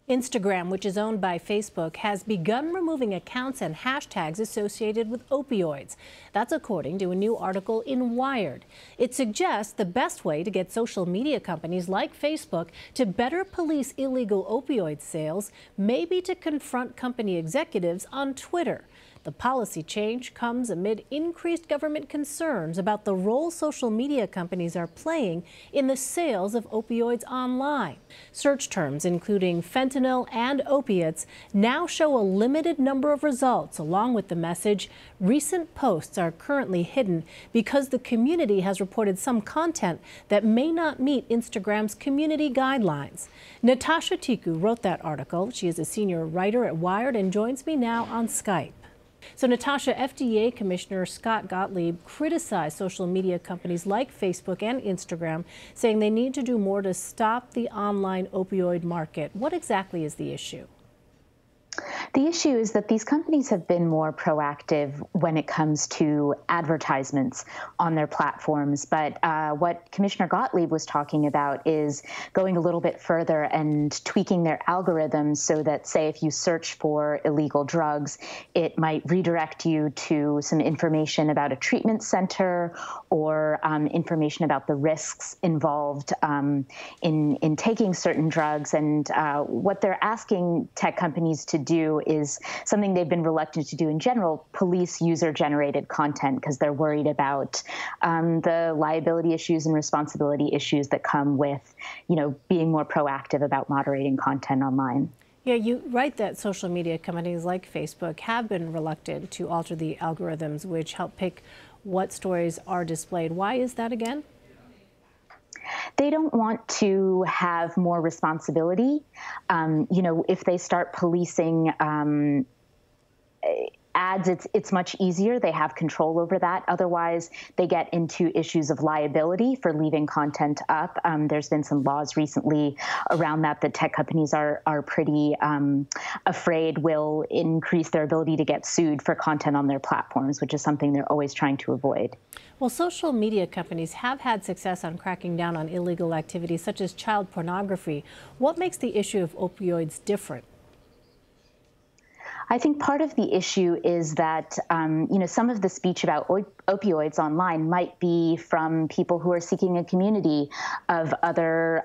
Instagram, which is owned by Facebook, has begun removing accounts and hashtags associated with opioids. That's according to a new article in Wired. It suggests the best way to get social media companies like Facebook to better police illegal opioid sales may be to confront company executives on Twitter. The policy change comes amid increased government concerns about the role social media companies are playing in the sales of opioids online. Search terms including fentanyl and opiates now show a limited number of results, along with the message, "Recent posts are currently hidden because the community has reported some content that may not meet Instagram's community guidelines." Natasha Tiku wrote that article. She is a senior writer at Wired and joins me now on Skype. So, Natasha, FDA Commissioner Scott Gottlieb criticized social media companies like Facebook and Instagram, saying they need to do more to stop the online opioid market. What exactly is the issue? The issue is that these companies have been more proactive when it comes to advertisements on their platforms. But what Commissioner Gottlieb was talking about is going a little bit further and tweaking their algorithms so that, say, if you search for illegal drugs, it might redirect you to some information about a treatment center or information about the risks involved in taking certain drugs. And what they're asking tech companies to do is something they've been reluctant to do in general: police user-generated content, because they're worried about the liability issues and responsibility issues that come with, being more proactive about moderating content online. Yeah, you write that social media companies like Facebook have been reluctant to alter the algorithms which help pick what stories are displayed. Why is that again? They don't want to have more responsibility. If they start policing ads, it's much easier. They have control over that. Otherwise, they get into issues of liability for leaving content up. There's been some laws recently around that tech companies are pretty afraid will increase their ability to get sued for content on their platforms, which is something they're always trying to avoid. Well, social media companies have had success on cracking down on illegal activities such as child pornography. What makes the issue of opioids different? I think part of the issue is that, some of the speech about opioids online might be from people who are seeking a community of other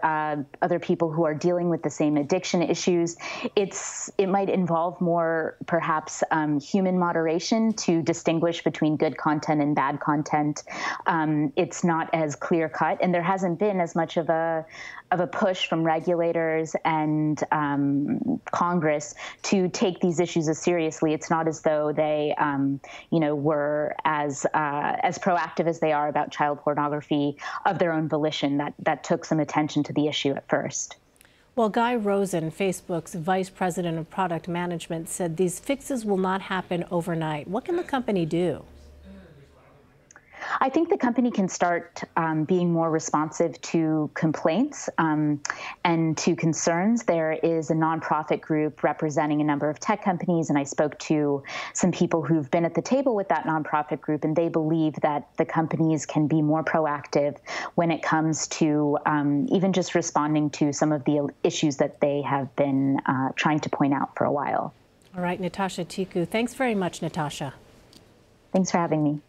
people who are dealing with the same addiction issues. It might involve more, perhaps, human moderation to distinguish between good content and bad content. It's not as clear cut, and there hasn't been as much of a push from regulators and Congress to take these issues as seriously. It's not as though they, were as proactive as they are about child pornography of their own volition. That took some attention to the issue at first. Well, Guy Rosen, Facebook's vice president of product management, said these fixes will not happen overnight. What can the company do? I think the company can start being more responsive to complaints and to concerns. There is a nonprofit group representing a number of tech companies, and I spoke to some people who've been at the table with that nonprofit group, and they believe that the companies can be more proactive when it comes to even just responding to some of the issues that they have been trying to point out for a while. All right, Natasha Tiku. Thanks very much, Natasha. Thanks for having me.